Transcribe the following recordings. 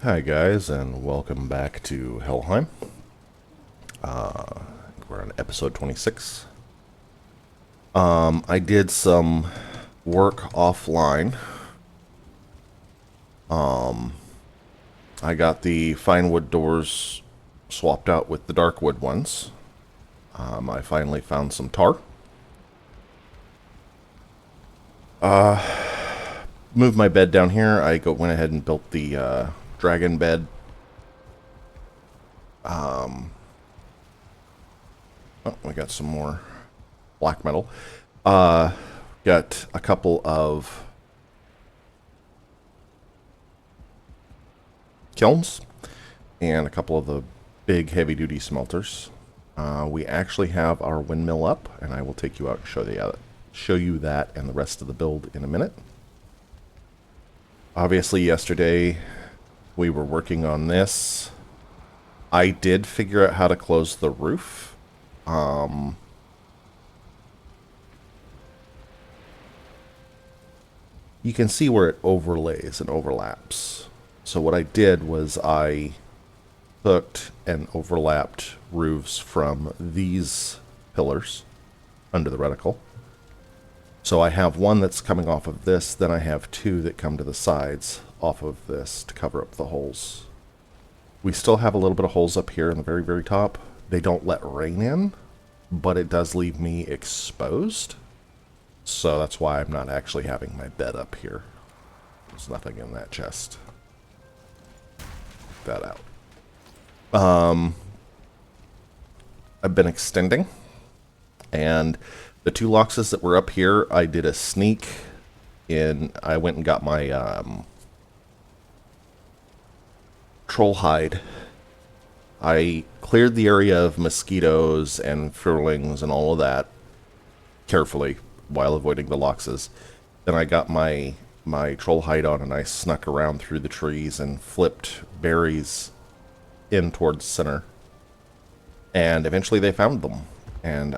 Hi guys, and welcome back to HellHeim. We're on episode 26. I did some work offline. I got the fine wood doors swapped out with the dark wood ones. I finally found some tar. Moved my bed down here. Went ahead and built the dragon bed. Oh, we got some more black metal. Uh, got a couple of kilns and a couple of the big heavy-duty smelters. We actually have our windmill up, and I will take you out and show you that and the rest of the build in a minute. Obviously, yesterday we were working on this. I did figure out how to close the roof. You can see where it overlays and overlaps. So what I did was I hooked and overlapped roofs from these pillars under the reticle. So I have one that's coming off of this, then I have two that come to the sides off of this to cover up the holes. We still have a little bit of holes up here in the very, very top. They don't let rain in, but it does leave me exposed. So that's why I'm not actually having my bed up here. There's nothing in that chest. Take that out. I've been extending, and the two loxes that were up here, I did a sneak in. I went and got my troll hide. I cleared the area of mosquitoes and furlings and all of that carefully while avoiding the loxes. Then I got my troll hide on, and I snuck around through the trees and flipped berries in towards center. And eventually they found them, and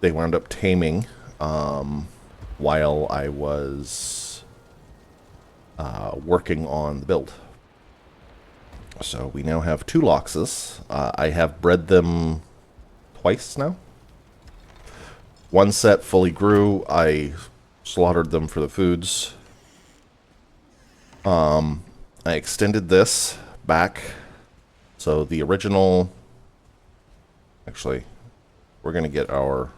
they wound up taming while I was working on the build. So we now have two loxes. I have bred them twice now. One set fully grew. I slaughtered them for the foods. I extended this back. So the original... Actually, we're going to get our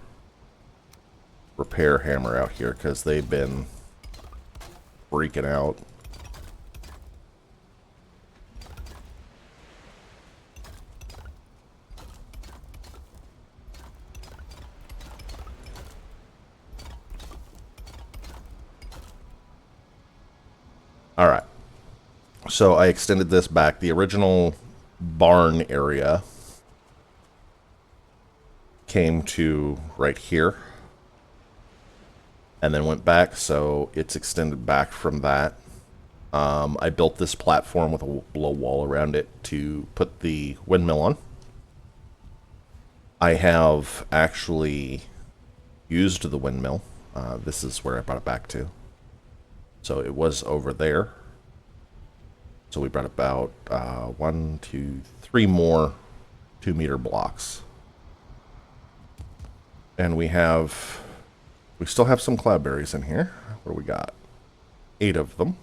repair hammer out here because they've been freaking out. Alright, so I extended this back. The original barn area came to right here and then went back, so it's extended back from that. I built this platform with a low wall around it to put the windmill on. I have actually used the windmill. This is where I brought it back to. So it was over there. So we brought about 1, 2, 3 more 2-meter blocks. And we still have some cloudberries in here. What do we got? 8 of them.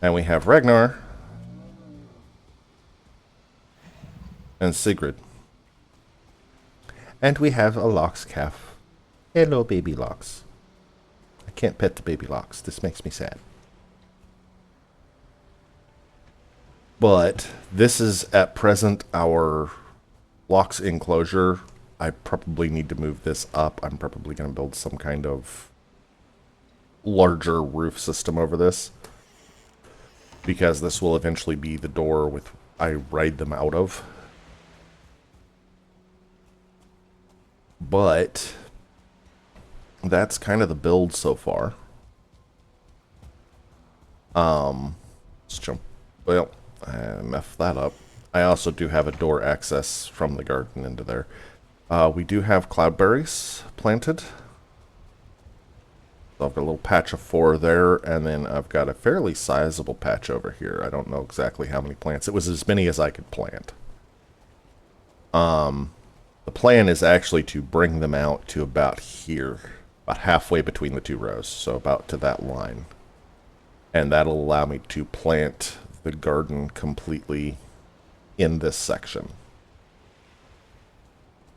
And we have Ragnar and Sigrid. And we have a Lox calf. Hello, baby Lox. I can't pet the baby Lox. This makes me sad. But this is at present our Lox enclosure. I probably need to move this up. I'm probably going to build some kind of larger roof system over this, because this will eventually be the door I ride them out of. But that's kind of the build so far. Let's jump. Well, I messed that up. I also do have a door access from the garden into there. We do have cloudberries planted. So I've got a little patch of 4 there, and then I've got a fairly sizable patch over here. I don't know exactly how many plants. It was as many as I could plant. The plan is actually to bring them out to about here, about halfway between the 2 rows, so about to that line. And that'll allow me to plant the garden completely in this section.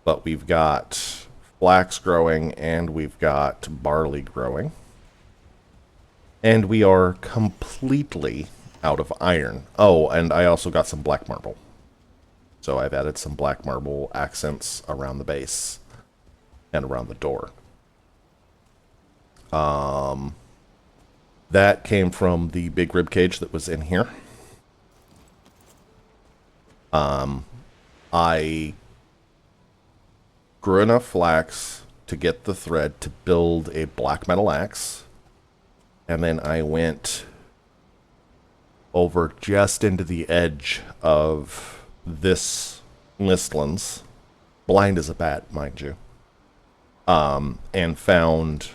But we've got flax growing, and we've got barley growing. And we are completely out of iron. Oh, and I also got some black marble. So I've added some black marble accents around the base and around the door. That came from the big rib cage that was in here. I grew enough flax to get the thread to build a black metal axe. And then I went over just into the edge of this Listlands, blind as a bat, mind you, and found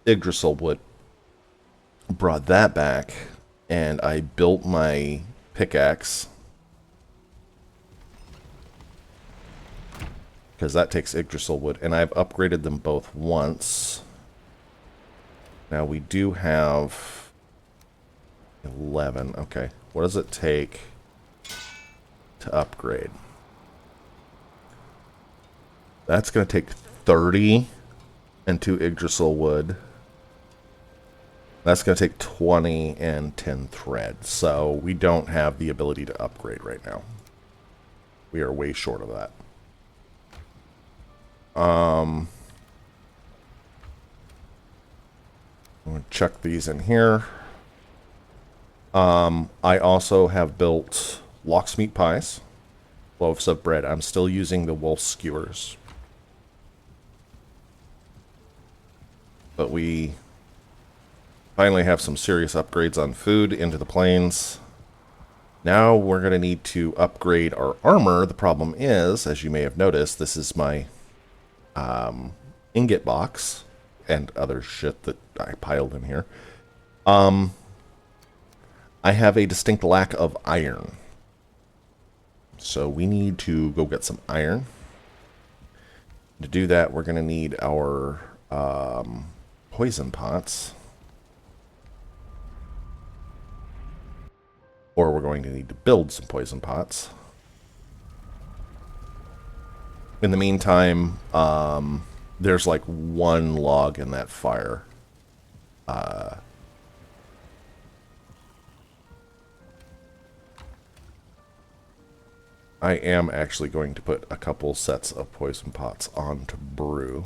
Yggdrasil wood. Brought that back, and I built my pickaxe, because that takes Yggdrasil wood, and I've upgraded them both once. Now we do have 11. Okay, what does it take to upgrade? That's going to take 30 and 2 Yggdrasil wood. That's going to take 20 and 10 thread. So we don't have the ability to upgrade right now. We are way short of that. I'm going to chuck these in here. I also have built lox meat pies, loaves of bread. I'm still using the wolf skewers. But we finally have some serious upgrades on food into the plains. Now we're going to need to upgrade our armor. The problem is, as you may have noticed, this is my ingot box and other shit that I piled in here. I have a distinct lack of iron. So we need to go get some iron. To do that, we're going to need our poison pots. Or we're going to need to build some poison pots. In the meantime, there's like 1 log in that fire. I am actually going to put a couple sets of poison pots on to brew.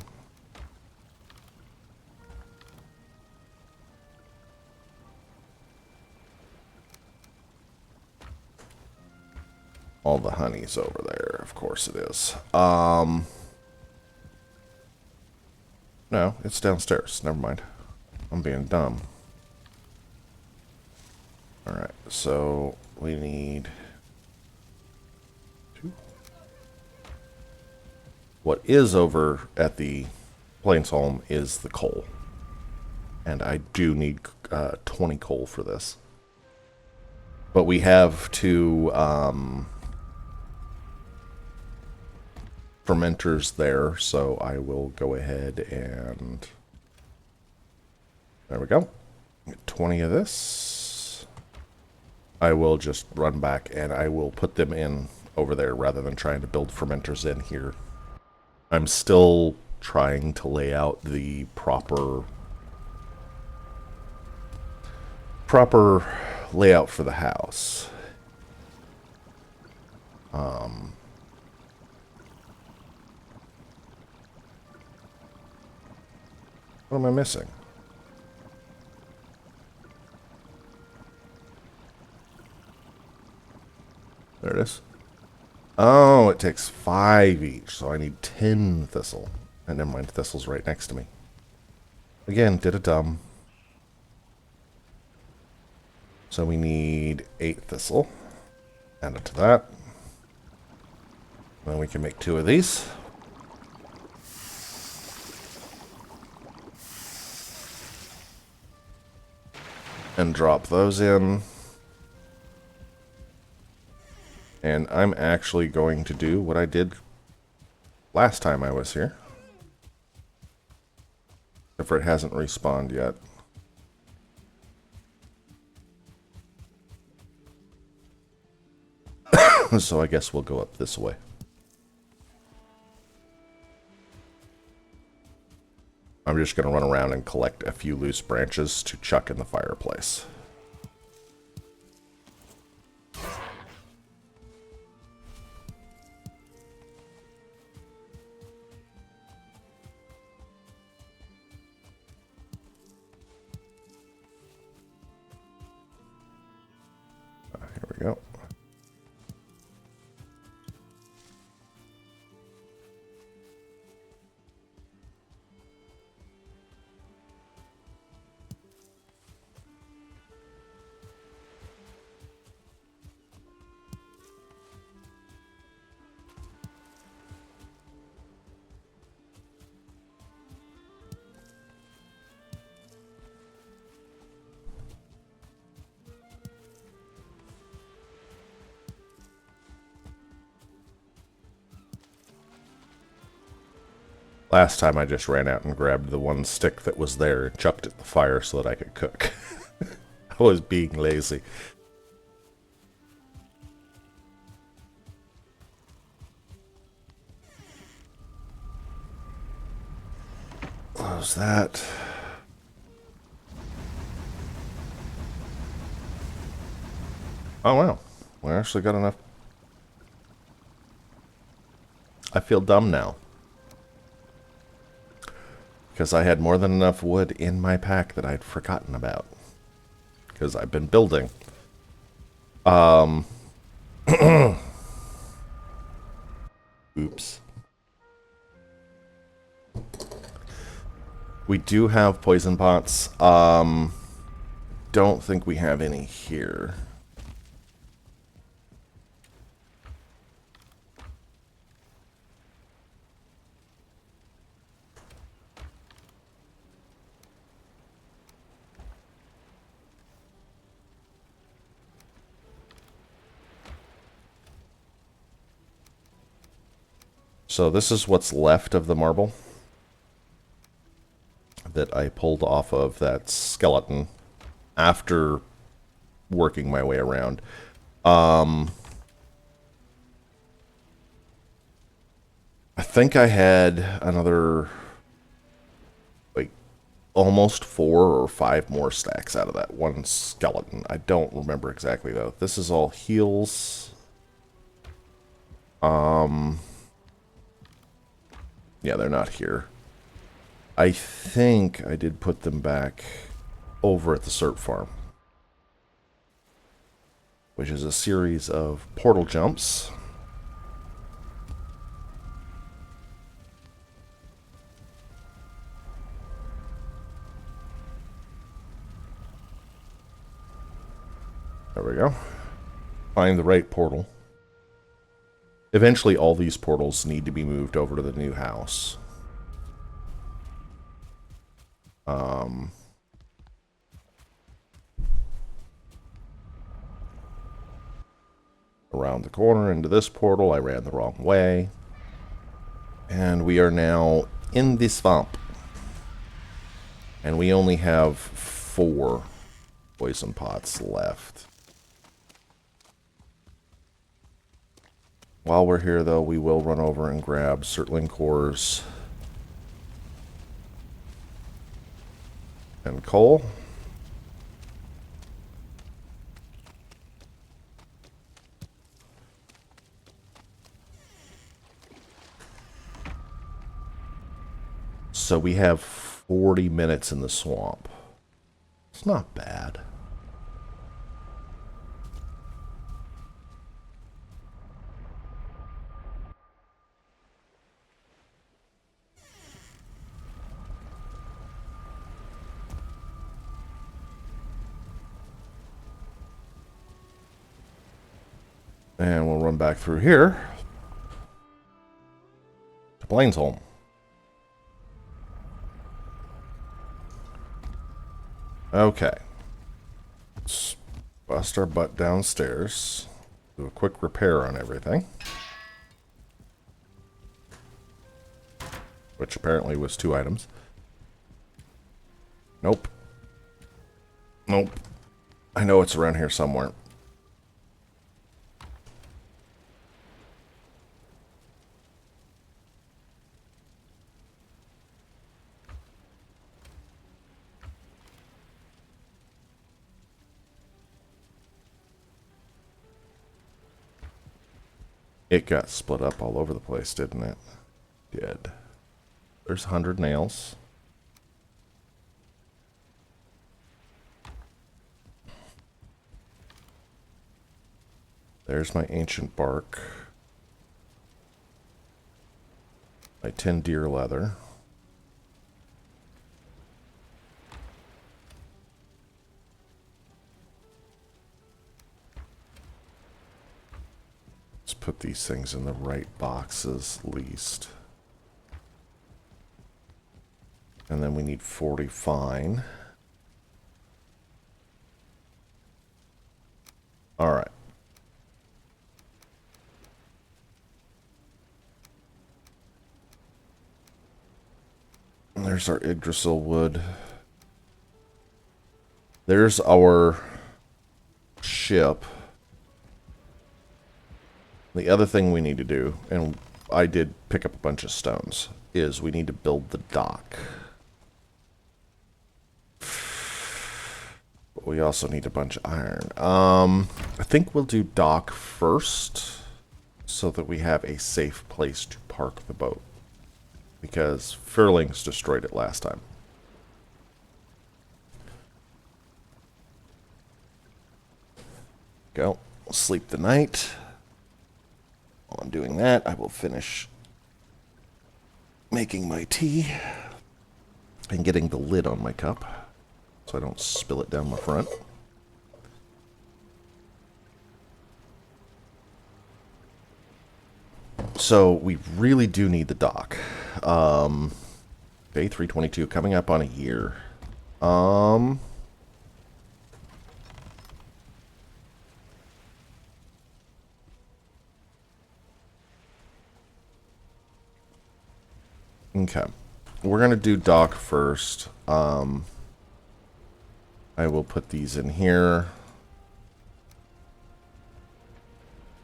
All the honey's over there, of course it is. No, it's downstairs. Never mind. I'm being dumb. Alright, so we need 2. What is over at the Plains home is the coal. And I do need 20 coal for this. But we have 2 fermenters there, so I will go ahead and there we go. Get 20 of this. I will just run back and I will put them in over there rather than trying to build fermenters in here. I'm still trying to lay out the proper layout for the house. What am I missing? There it is. Oh, it takes 5 each, so I need 10 thistle. And never mind, thistle's right next to me. Again, did a dumb. So we need 8 thistle. Add it to that. Then we can make 2 of these. And drop those in. And I'm actually going to do what I did last time I was here. Except for it hasn't respawned yet. So I guess we'll go up this way. I'm just going to run around and collect a few loose branches to chuck in the fireplace. Here we go. Last time I just ran out and grabbed the one stick that was there and chucked it in the fire so that I could cook. I was being lazy. Close that. Oh wow, we actually got enough. I feel dumb now. Because I had more than enough wood in my pack that I'd forgotten about. Because I've been building. Oops. We do have poison pots. Don't think we have any here. So this is what's left of the marble that I pulled off of that skeleton after working my way around. I think I had another, like, almost 4 or 5 more stacks out of that one skeleton. I don't remember exactly, though. This is all heals. Yeah, they're not here. I think I did put them back over at the Serp farm, which is a series of portal jumps. There we go. Find the right portal. Eventually, all these portals need to be moved over to the new house. Around the corner into this portal, I ran the wrong way. And we are now in the swamp. And we only have 4 poison pots left. While we're here, though, we will run over and grab Surtling cores and coal. So we have 40 minutes in the swamp. It's not bad. And we'll run back through here. Elaine's home. Okay. Let's bust our butt downstairs. Do a quick repair on everything. Which apparently was 2 items. Nope. Nope. I know it's around here somewhere. It got split up all over the place, didn't it? Did. There's 100 nails. There's my ancient bark. My 10 deer leather. Let's put these things in the right boxes, at least. And then we need 40 fine. Alright. There's our Yggdrasil wood. There's our ship. The other thing we need to do, and I did pick up a bunch of stones, is we need to build the dock. But we also need a bunch of iron. I think we'll do dock first, so that we have a safe place to park the boat. Because Furlings destroyed it last time. Go. We'll sleep the night. While I'm doing that, I will finish making my tea and getting the lid on my cup so I don't spill it down my front. So we really do need the dock. Day 322, coming up on a year. Okay. We're going to do dock first. I will put these in here.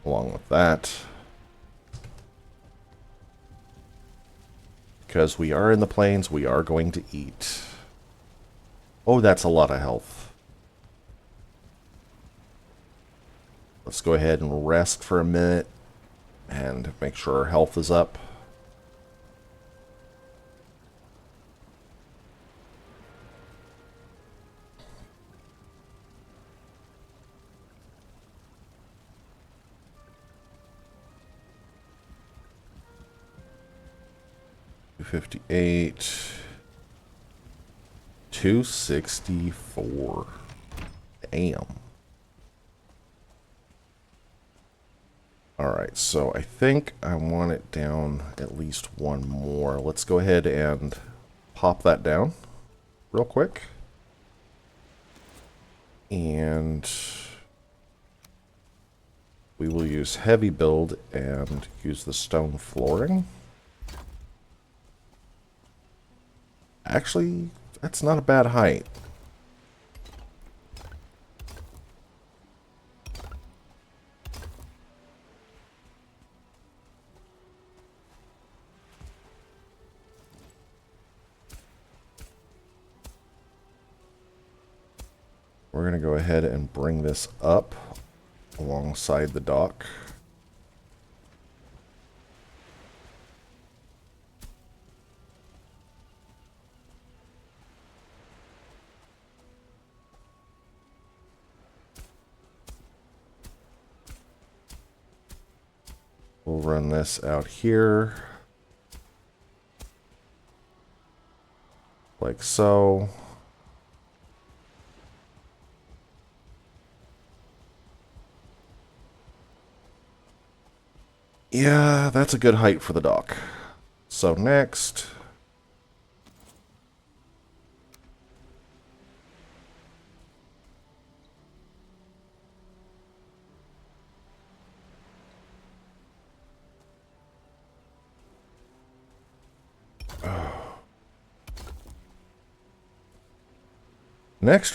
Along with that. Because we are in the plains, we are going to eat. Oh, that's a lot of health. Let's go ahead and rest for a minute and make sure our health is up. $258, 264. Damn. Alright, so I think I want it down at least one more. Let's go ahead and pop that down real quick. And we will use heavy build and use the stone flooring. Actually, that's not a bad height. We're going to go ahead and bring this up alongside the dock. We'll run this out here, like so. Yeah, that's a good height for the dock. So next,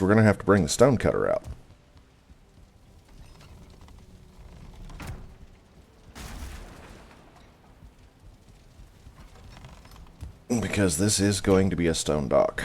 we're going to have to bring the stone cutter out. Because this is going to be a stone dock.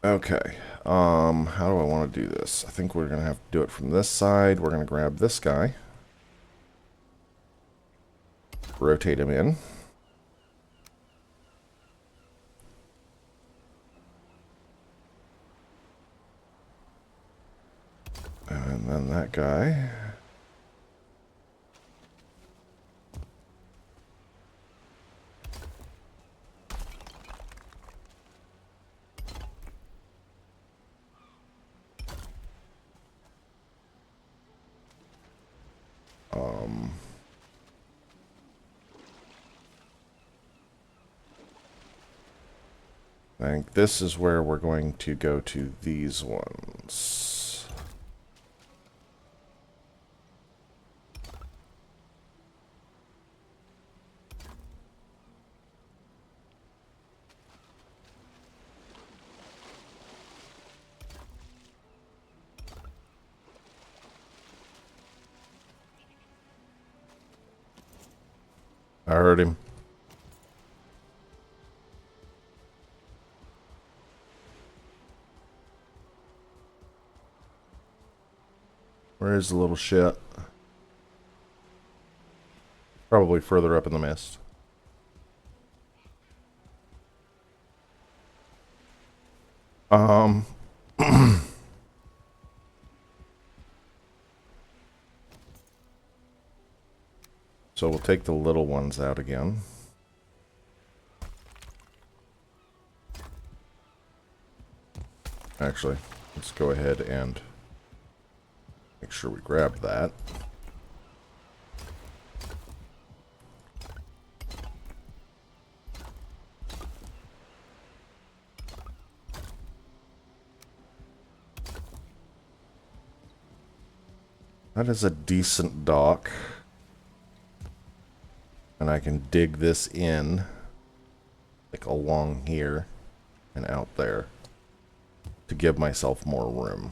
Okay, how do I want to do this? I think we're going to have to do it from this side. We're going to grab this guy. Rotate him in. And then that guy. I think this is where we're going to go to these ones. I heard him. Where's the little shit? Probably further up in the mist. So we'll take the little ones out again. Actually, let's go ahead and make sure we grab that. That is a decent dock. And I can dig this in, like along here and out there, to give myself more room.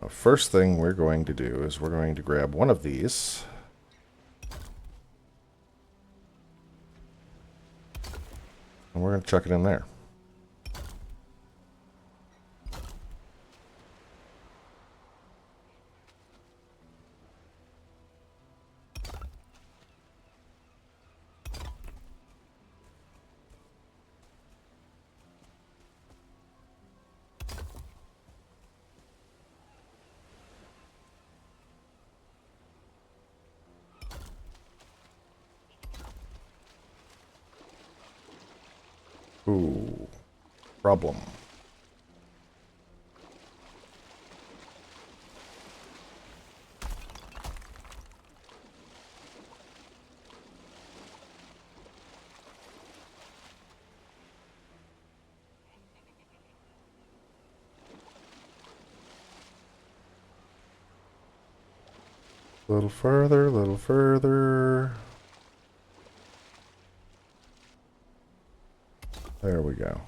The first thing we're going to do is we're going to grab one of these. And we're going to chuck it in there. Ooh, problem. A little further, a little further. There we go.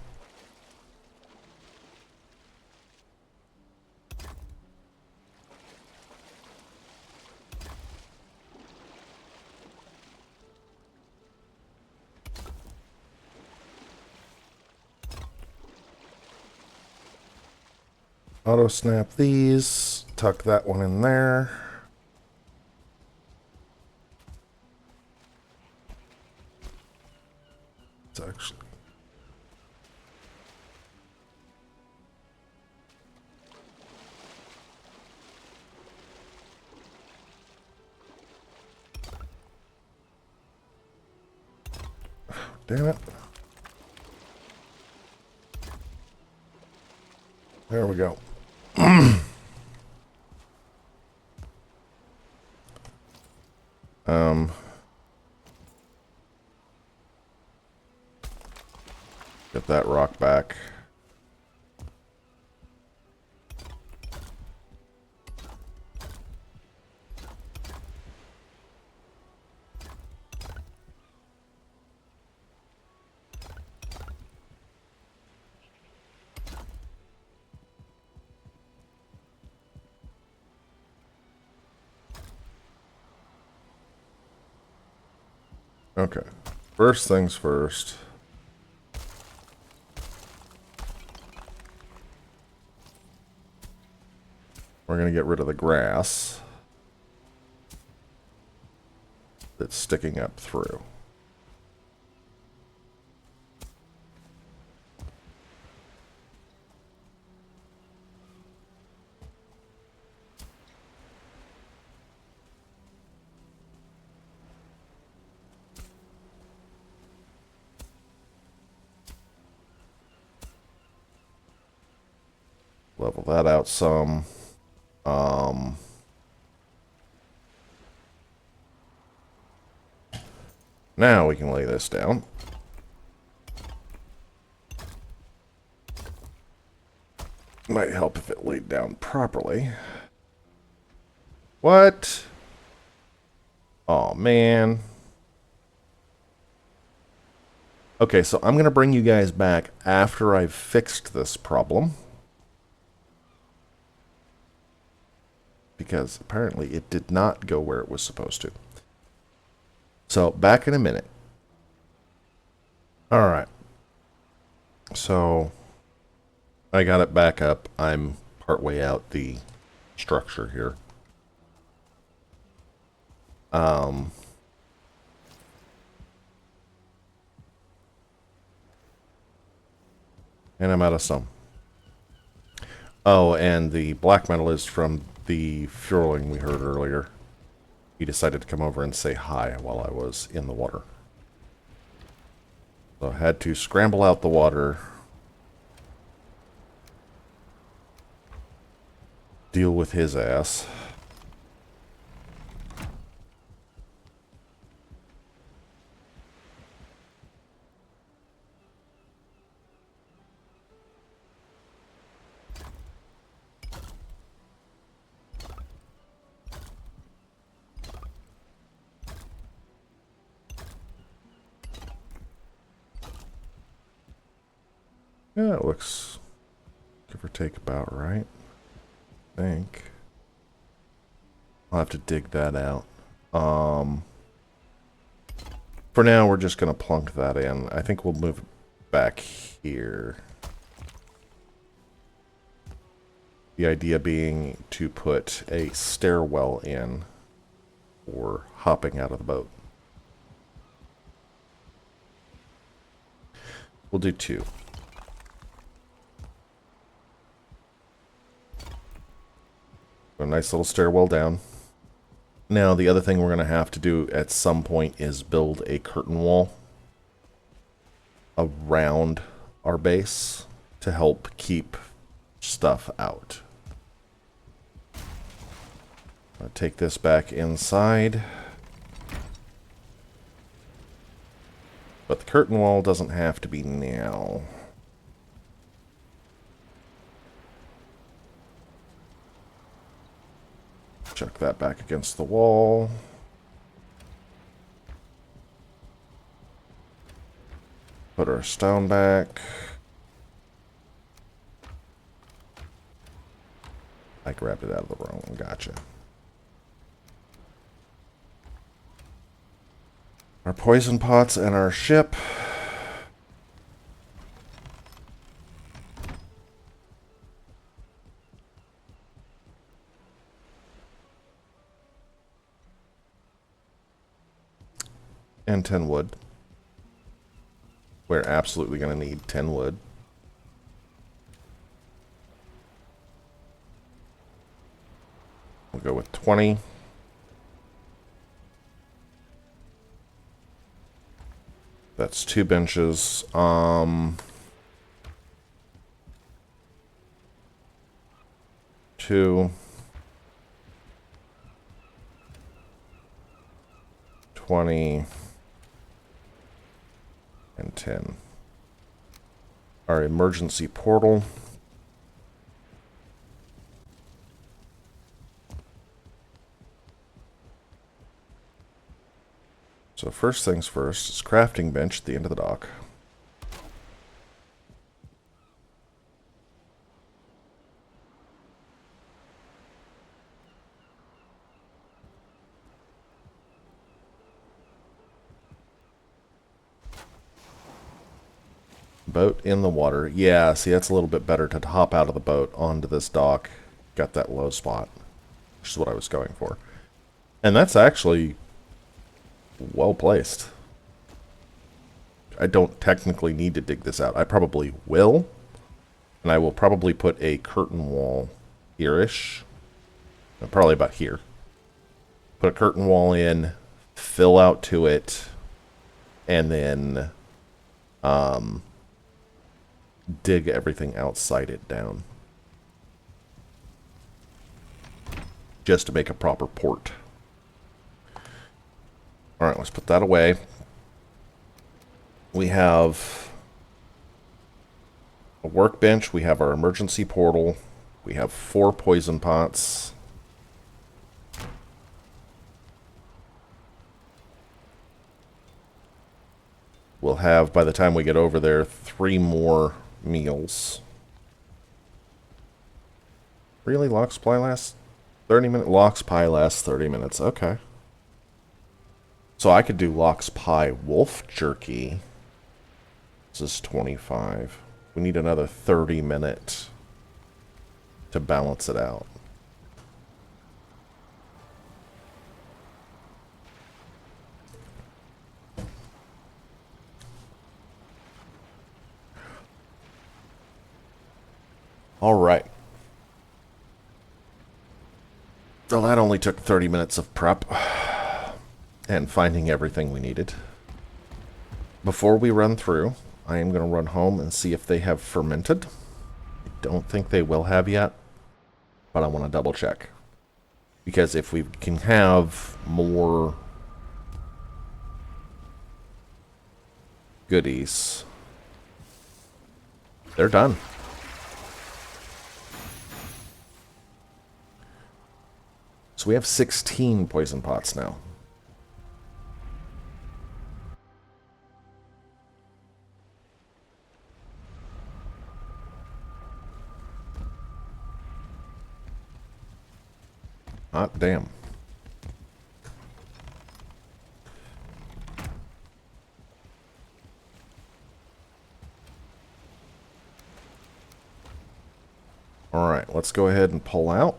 Auto snap these, tuck that one in there. It's actually damn it. There we go. Get that rock back. Okay. First things first. We're going to get rid of the grass that's sticking up through. Level that out some. Now we can lay this down. Might help if it laid down properly. What? Oh, man. Okay, so I'm going to bring you guys back after I've fixed this problem. Because apparently it did not go where it was supposed to. So, back in a minute. Alright. So, I got it back up. I'm partway out the structure here. And I'm out of some. Oh, and the black metal is from the fueling we heard earlier. He decided to come over and say hi while I was in the water. So I had to scramble out the water. Deal with his ass. Yeah, it looks give or take about right. I think. I'll have to dig that out. For now, we're just going to plunk that in. I think we'll move it back here. The idea being to put a stairwell in for hopping out of the boat. We'll do 2. A nice little stairwell down. Now, the other thing we're going to have to do at some point is build a curtain wall around our base to help keep stuff out. I'll take this back inside. But the curtain wall doesn't have to be now. Chuck that back against the wall. Put our stone back. I grabbed it out of the wrong one. Gotcha. Our poison pots and our ship. And 10 wood. We're absolutely going to need 10 wood. We'll go with 20. . That's 2 benches. 2, 20, and 10. Our emergency portal. So first things first is crafting bench at the end of the dock. Boat in the water. Yeah, see, that's a little bit better to hop out of the boat onto this dock. Got that low spot, which is what I was going for. And that's actually well placed. I don't technically need to dig this out. I probably will. And I will probably put a curtain wall here-ish. Probably about here. Put a curtain wall in, fill out to it, and then dig everything outside it down. Just to make a proper port. Alright, let's put that away. We have a workbench. We have our emergency portal. We have 4 poison pots. We'll have, by the time we get over there, 3 more meals. Really? Lox Pie lasts 30 minutes? Lox Pie lasts 30 minutes. Okay. So I could do Lox Pie Wolf Jerky. This is 25. We need another 30 minutes to balance it out. All right. So that only took 30 minutes of prep and finding everything we needed. Before we run through, I am going to run home and see if they have fermented. I don't think they will have yet, but I want to double check. Because if we can have more goodies, they're done. So we have 16 poison pots now. Hot damn. All right, let's go ahead and pull out.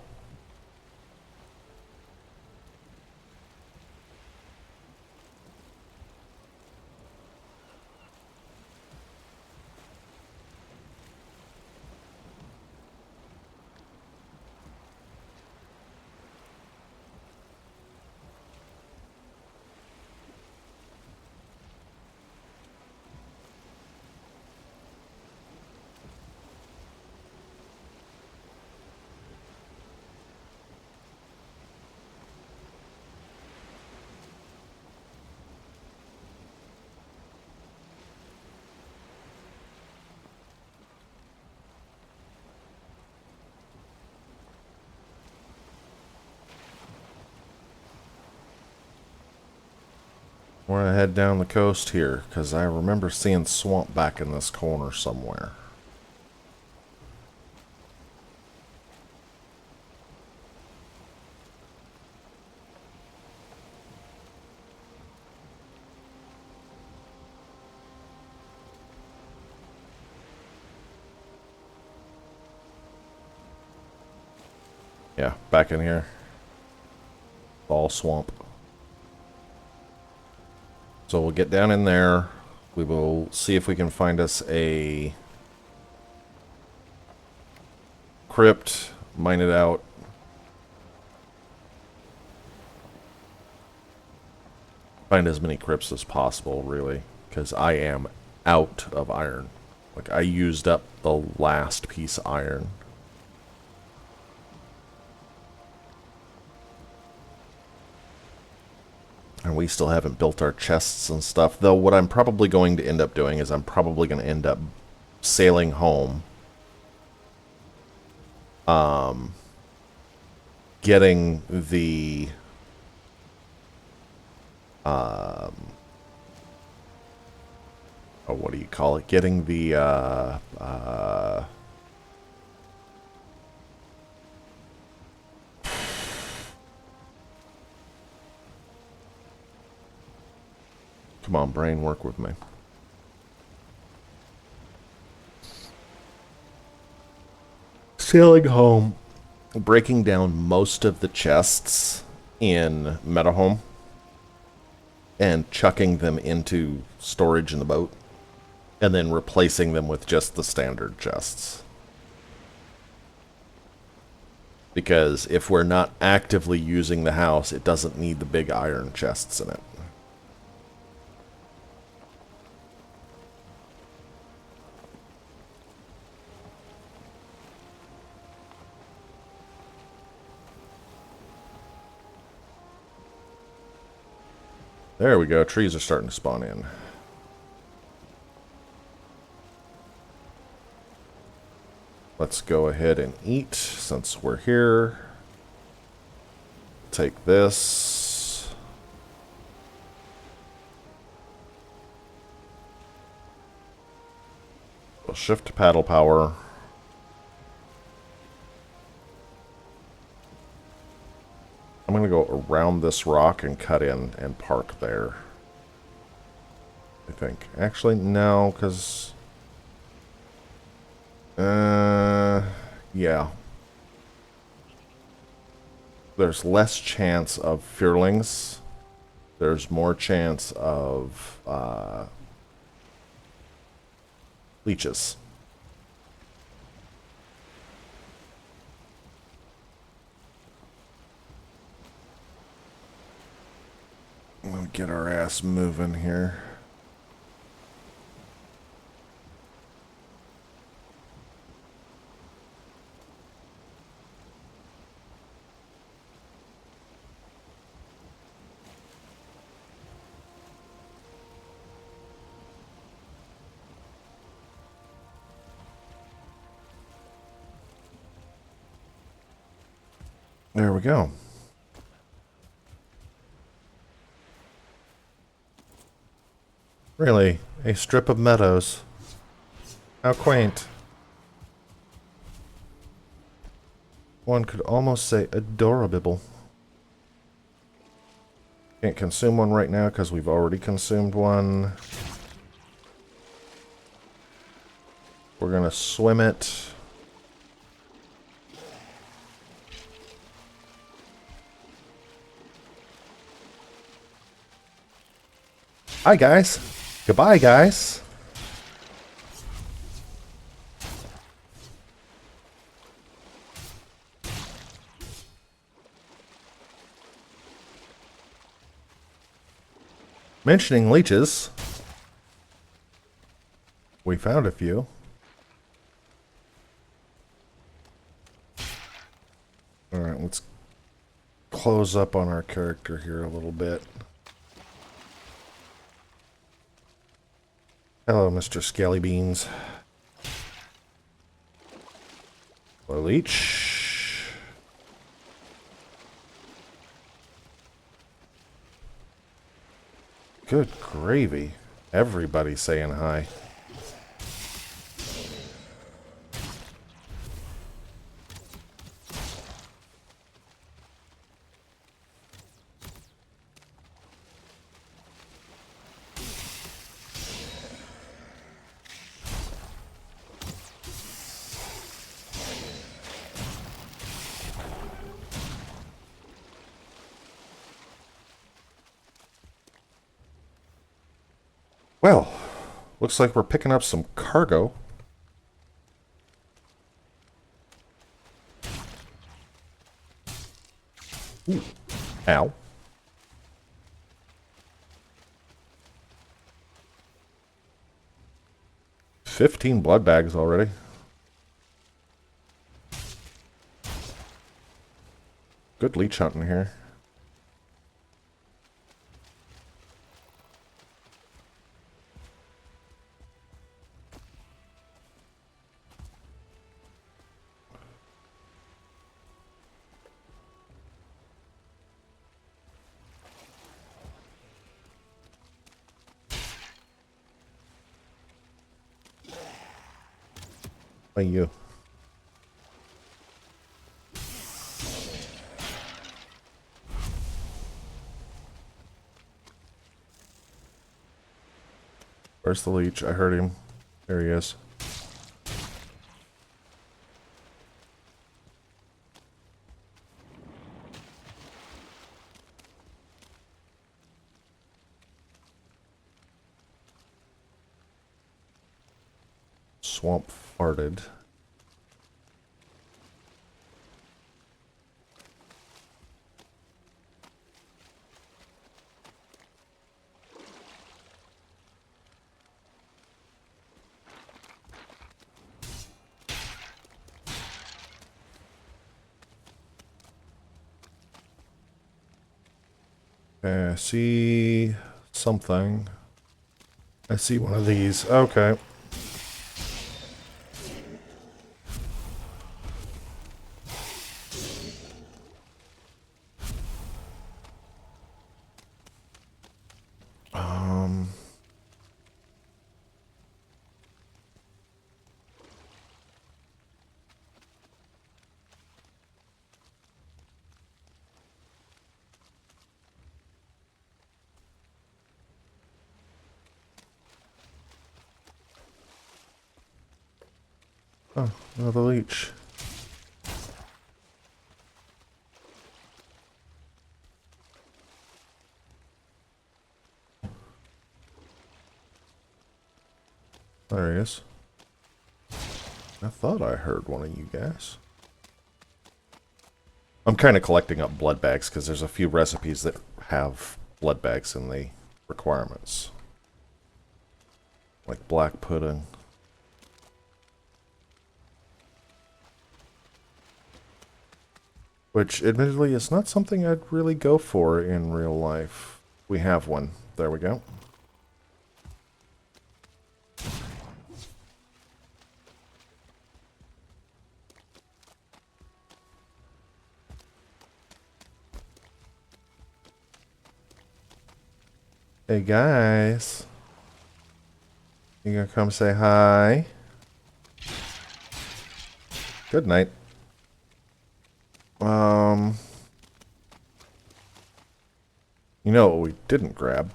We're going to head down the coast here, because I remember seeing swamp back in this corner somewhere. Yeah, back in here. All swamp. So we'll get down in there. We will see if we can find us a crypt, mine it out. Find as many crypts as possible, really. because I am out of iron. Like, I used up the last piece of iron. And we still haven't built our chests and stuff. Though what I'm probably going to end up doing is I'm probably going to end up sailing home. Getting the... oh, what do you call it? Getting the, come on, brain, work with me. Sailing home. Breaking down most of the chests in Metahome and chucking them into storage in the boat. And then replacing them with just the standard chests. Because if we're not actively using the house, it doesn't need the big iron chests in it. There we go. Trees are starting to spawn in. Let's go ahead and eat since we're here. Take this. We'll shift to paddle power. I'm going to go around this rock and cut in and park there. I think. Actually, no, because... yeah. There's less chance of fearlings. There's more chance of leeches. I'm gonna get our ass moving here. There we go. Really, a strip of meadows. How quaint. One could almost say adorable. Can't consume one right now because we've already consumed one. We're gonna swim it. Hi, guys. Goodbye, guys. Mentioning leeches, we found a few. Alright, let's close up on our character here a little bit. Hello, Mr. Scaly Beans. Hello, leech. Good gravy. Everybody's saying hi. Well, looks like we're picking up some cargo. Ooh. Ow. 15 blood bags already. Good leech hunting here. By you. Where's the leech? I heard him. There he is. Swamp farted. Okay, I see something. I see one of these. Okay. Oh, another leech. There he is. I thought I heard one of you guys. I'm kind of collecting up blood bags because there's a few recipes that have blood bags in the requirements. Like black pudding. Which, admittedly, is not something I'd really go for in real life. We have one. There we go. Hey, guys. You gonna come say hi? Good night. You know what we didn't grab?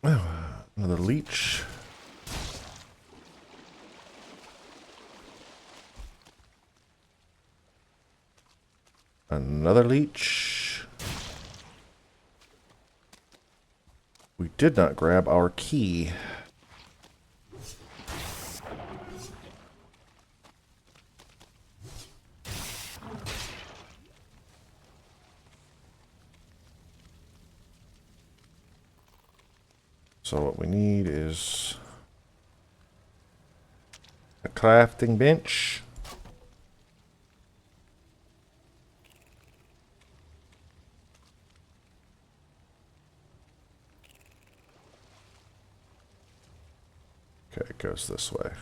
Oh, another leech. Another leech. We did not grab our key. So what we need is a crafting bench. Okay, it goes this way.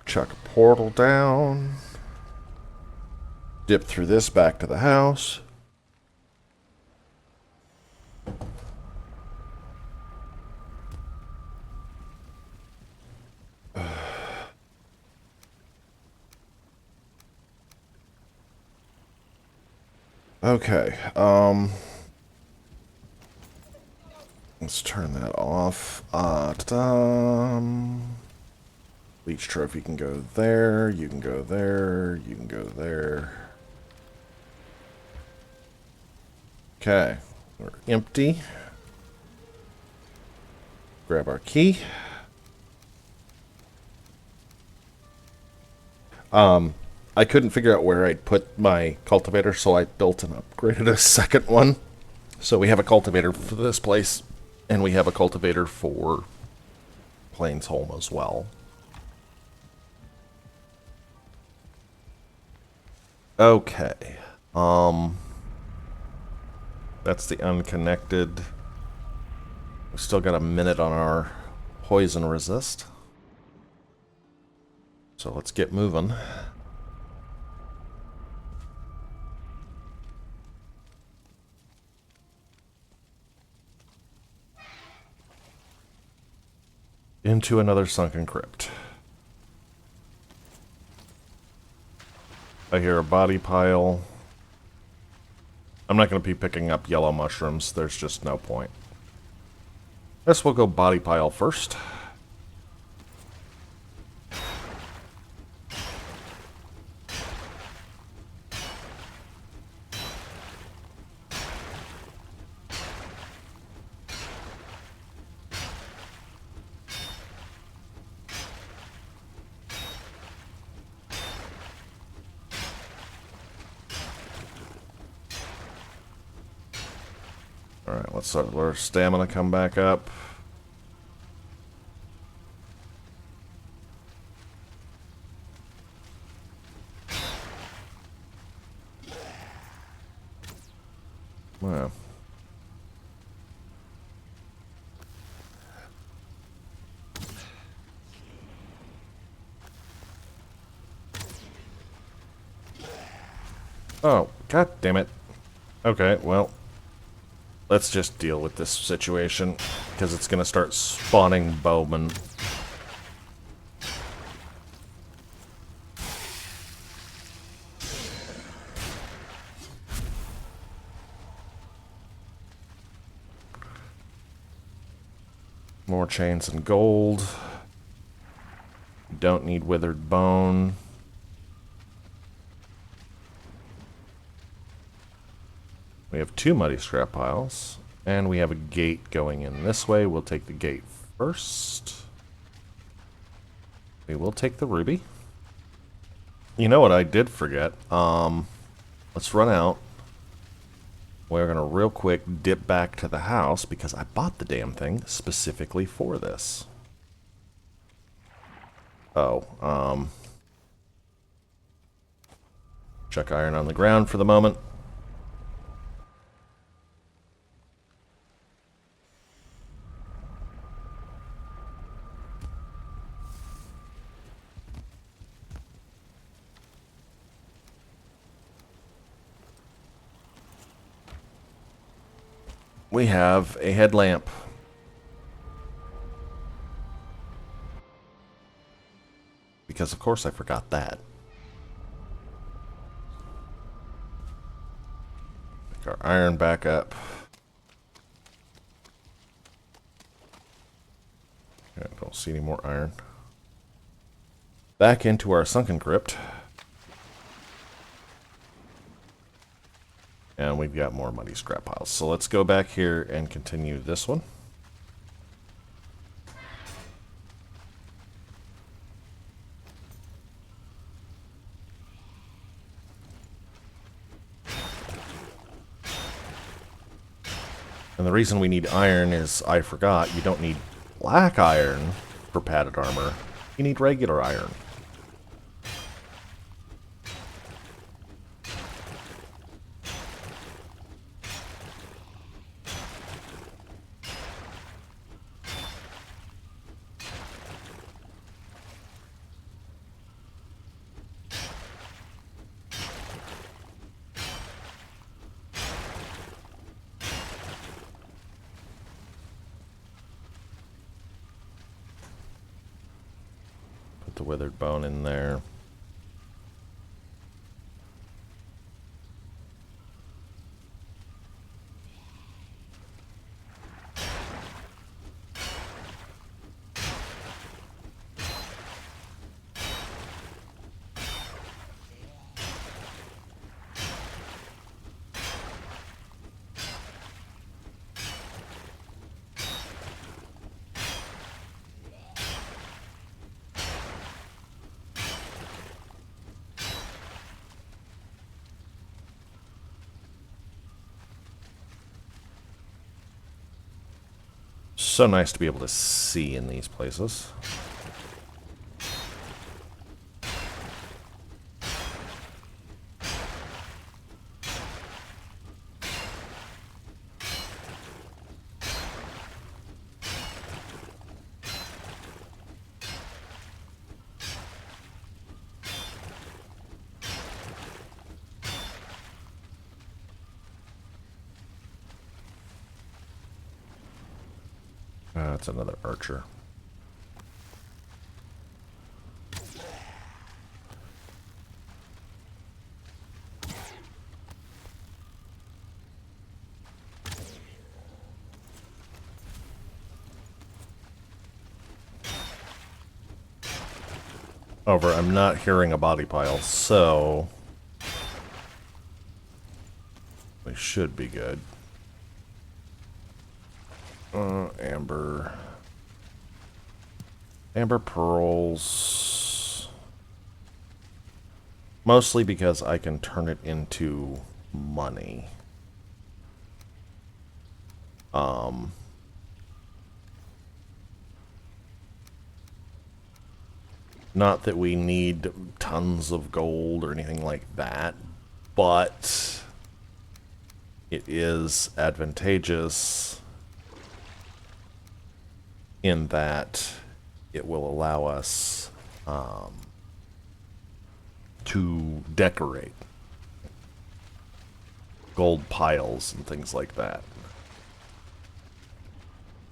Chuck a portal down. Dip through this back to the house. Okay, let's turn that off. Leech trophy can go there, you can go there, you can go there. Okay, we're empty. Grab our key. I couldn't figure out where I'd put my cultivator, so I built and upgraded a second one. So we have a cultivator for this place, and we have a cultivator for Plainsholm as well. Okay. That's the unconnected. We've still got a minute on our poison resist. So let's get moving. Into another sunken crypt. I hear a body pile. I'm not going to be picking up yellow mushrooms. There's just no point. Guess we'll go body pile first. Alright, let's let our stamina come back up. Well. Oh, god damn it. Okay, well. Let's just deal with this situation, because it's going to start spawning bowmen. More chains and gold. Don't need withered bone. We have 2 muddy scrap piles, and we have a gate going in this way. We'll take the gate first. We will take the ruby. You know what I did forget? Let's run out. We're going to real quick dip back to the house because I bought the damn thing specifically for this. Oh, chuck iron on the ground for the moment. We have a headlamp. Because of course I forgot that. Pick our iron back up. Okay, don't see any more iron. Back into our sunken crypt. And we've got more muddy scrap piles. So let's go back here and continue this one. And the reason we need iron is, I forgot, you don't need black iron for padded armor. You need regular iron. The withered bone in there. So nice to be able to see in these places. That's another archer. Over, I'm not hearing a body pile, so we should be good. Amber. Amber pearls. Mostly because I can turn it into money. Not that we need tons of gold or anything like that, but it is advantageous in that it will allow us to decorate gold piles and things like that.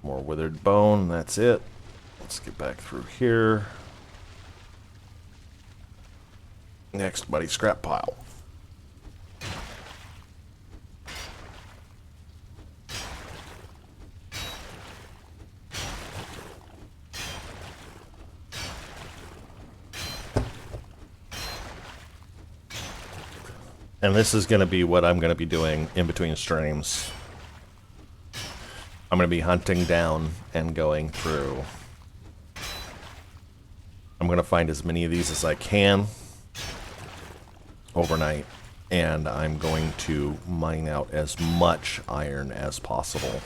More withered bone, that's it. Let's get back through here. Next, buddy, scrap pile. And this is going to be what I'm going to be doing in between streams. I'm going to be hunting down and going through. I'm going to find as many of these as I can overnight, and I'm going to mine out as much iron as possible.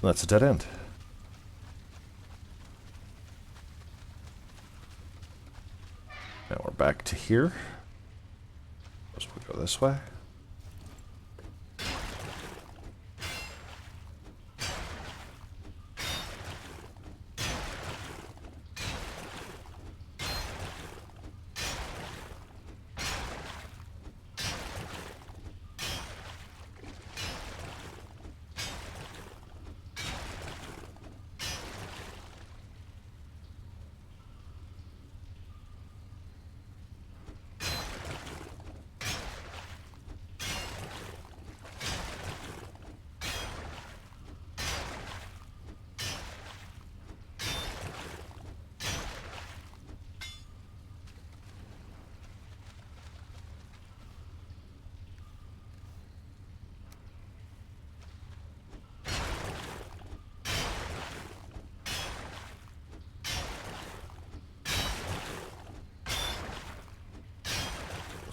That's a dead end. Now we're back to here. Let's go this way.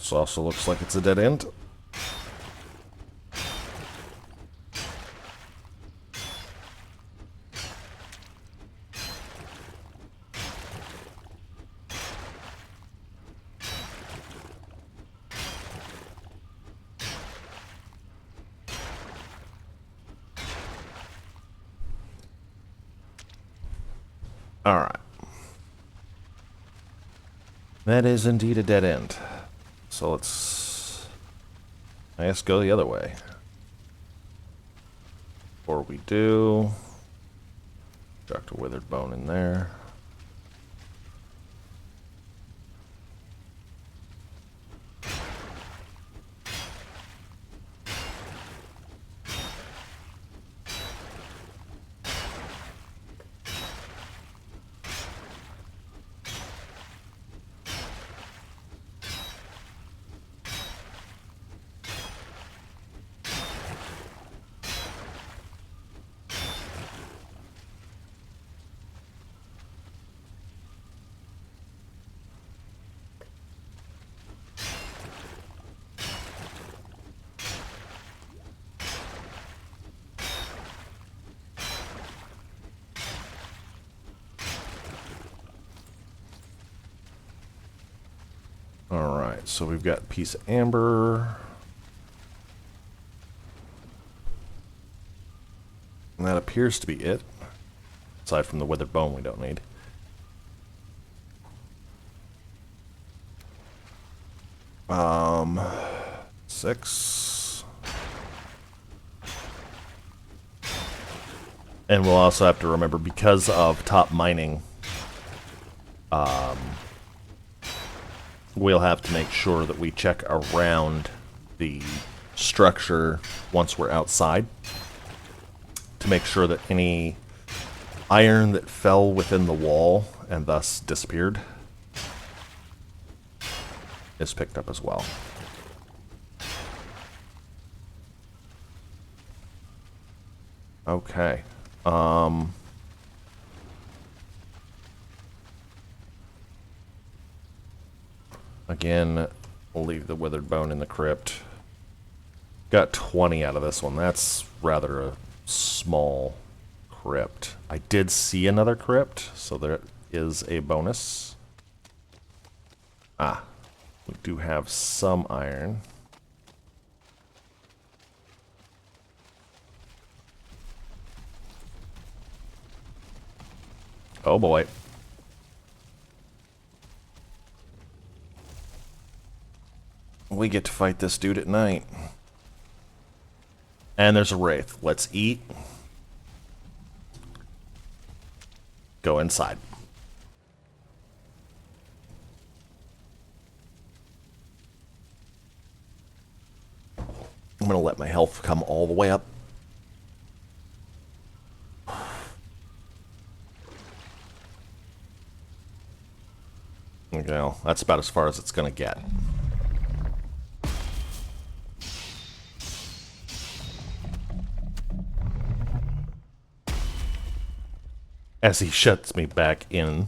This also looks like it's a dead end. All right. That is indeed a dead end. So let's, I guess, go the other way. Before we do, Dr. Withered Bone in there. Alright, so we've got a piece of amber. And that appears to be it. Aside from the withered bone we don't need. Six. And we'll also have to remember, because of top mining, we'll have to make sure that we check around the structure once we're outside to make sure that any iron that fell within the wall and thus disappeared is picked up as well. Okay. Again, we'll leave the withered bone in the crypt. Got 20 out of this one. That's rather a small crypt. I did see another crypt, so there is a bonus. Ah, we do have some iron. Oh boy. We get to fight this dude at night. And there's a wraith. Let's eat. Go inside. I'm going to let my health come all the way up. Okay, well, that's about as far as it's going to get. As he shuts me back in.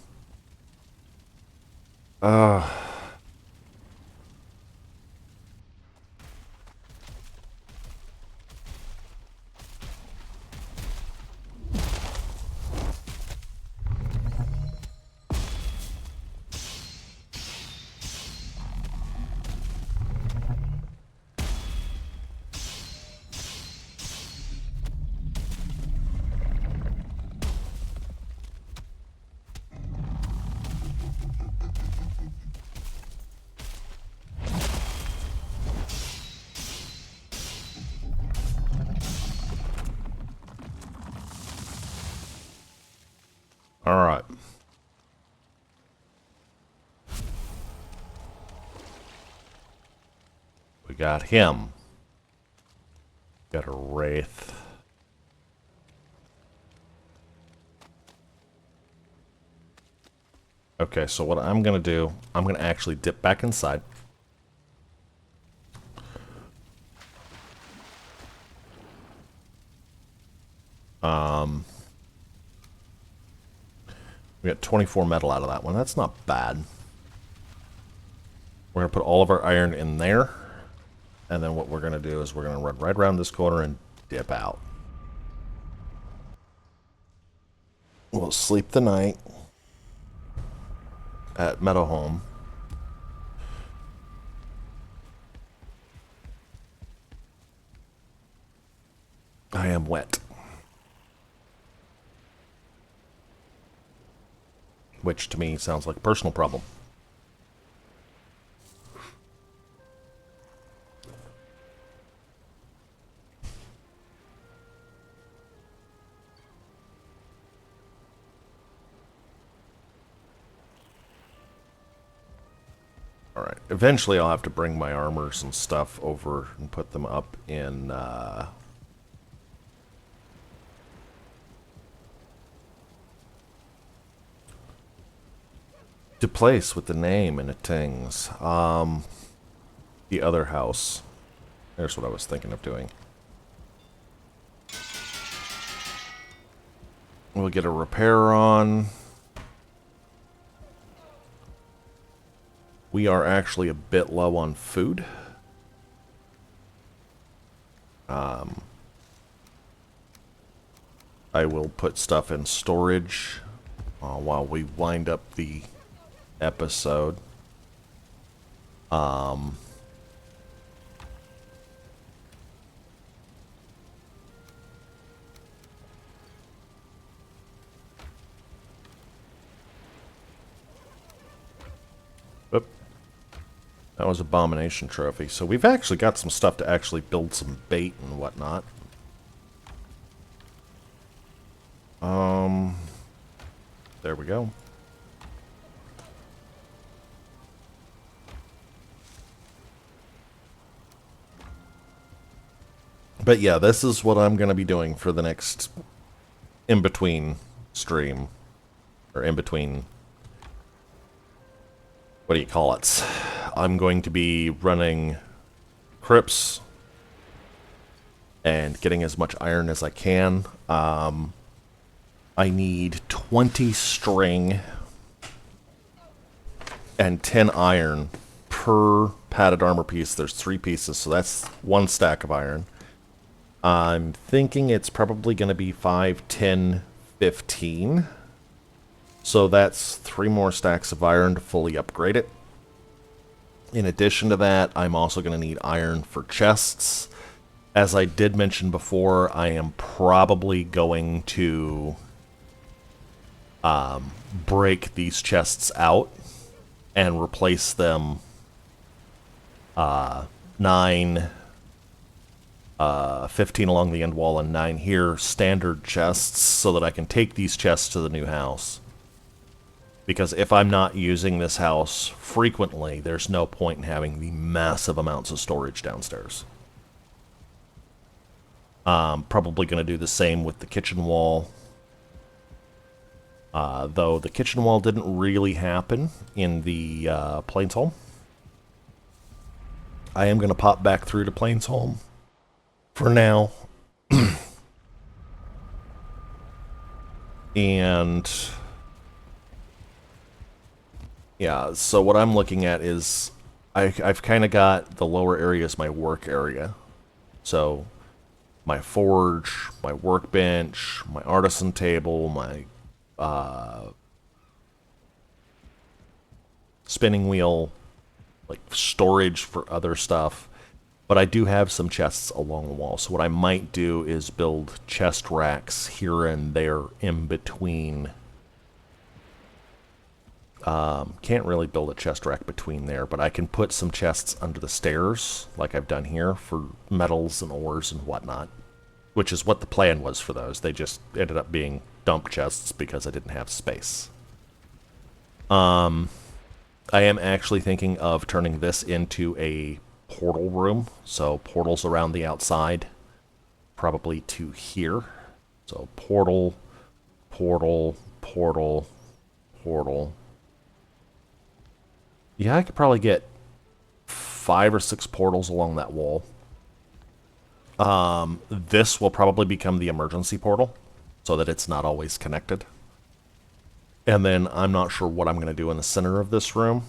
All right. We got him. Got a wraith. Okay, so what I'm going to do, I'm going to actually dip back inside. We got 24 metal out of that one. That's not bad. We're going to put all of our iron in there. And then what we're going to do is we're going to run right around this corner and dip out. We'll sleep the night at HellHeim. I am wet. Which to me sounds like a personal problem. Alright, eventually I'll have to bring my armors and stuff over and put them up in, to place with the name and the things. The other house. There's what I was thinking of doing. We'll get a repair on. We are actually a bit low on food. I will put stuff in storage while we wind up the episode. Um, Oop. That was Abomination Trophy. So we've actually got some stuff to actually build some bait and whatnot. There we go. But yeah, this is what I'm going to be doing for the next in-between stream. Or in-between... What do you call it? I'm going to be running crypts and getting as much iron as I can. I need 20 string and 10 iron per padded armor piece. There's 3 pieces, so that's 1 stack of iron. I'm thinking it's probably going to be 5, 10, 15. So that's 3 more stacks of iron to fully upgrade it. In addition to that, I'm also going to need iron for chests. As I did mention before, I am probably going to break these chests out and replace them 9, 15 along the end wall and 9 here, standard chests, so that I can take these chests to the new house. Because if I'm not using this house frequently, there's no point in having the massive amounts of storage downstairs. Probably going to do the same with the kitchen wall. Though the kitchen wall didn't really happen in the Plainsholm. I am going to pop back through to Plainsholm for now. And yeah, so what I'm looking at is I've kind of got the lower area as my work area. So my forge, my workbench, my artisan table, my spinning wheel, like storage for other stuff. But I do have some chests along the wall. So what I might do is build chest racks here and there in between. Can't really build a chest rack between there, but I can put some chests under the stairs, like I've done here, for metals and ores and whatnot. Which is what the plan was for those. They just ended up being dump chests because I didn't have space. I am actually thinking of turning this into a portal room. So portals around the outside, probably to here. So portal, portal, portal, portal. Yeah, I could probably get 5 or 6 portals along that wall. This will probably become the emergency portal, so that it's not always connected. And then I'm not sure what I'm going to do in the center of this room.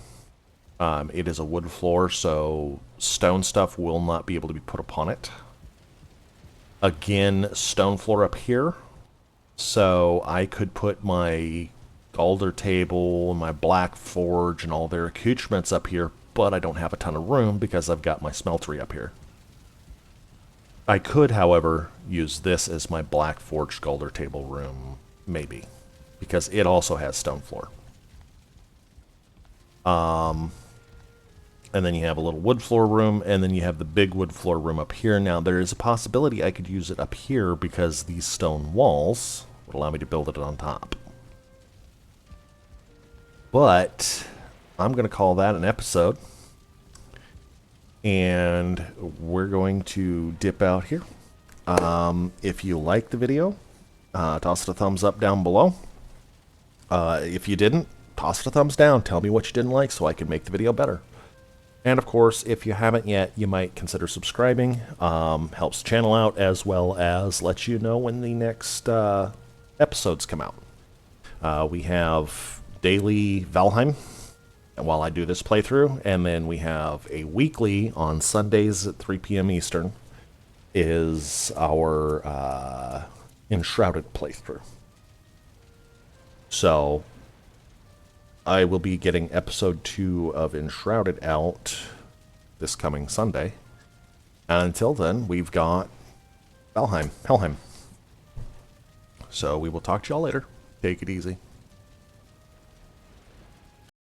It is a wood floor, so stone stuff will not be able to be put upon it. Again, stone floor up here. So I could put my alder table, my black forge, and all their accoutrements up here, but I don't have a ton of room because I've got my smeltery up here. I could, however, use this as my black forged alder table room, maybe, because it also has stone floor. And then you have a little wood floor room, and then you have the big wood floor room up here. Now, there is a possibility I could use it up here because these stone walls would allow me to build it on top. But I'm going to call that an episode. And we're going to dip out here. If you liked the video, toss it a thumbs up down below. If you didn't, toss it a thumbs down. Tell me what you didn't like so I can make the video better. And of course, if you haven't yet, you might consider subscribing. Helps the channel out as well as lets you know when the next episodes come out. We have daily HellHeim while I do this playthrough, and then we have a weekly on Sundays at 3 p.m. Eastern is our Enshrouded playthrough. So I will be getting episode 2 of Enshrouded out this coming Sunday. And until then, we've got HellHeim. So we will talk to y'all later. Take it easy.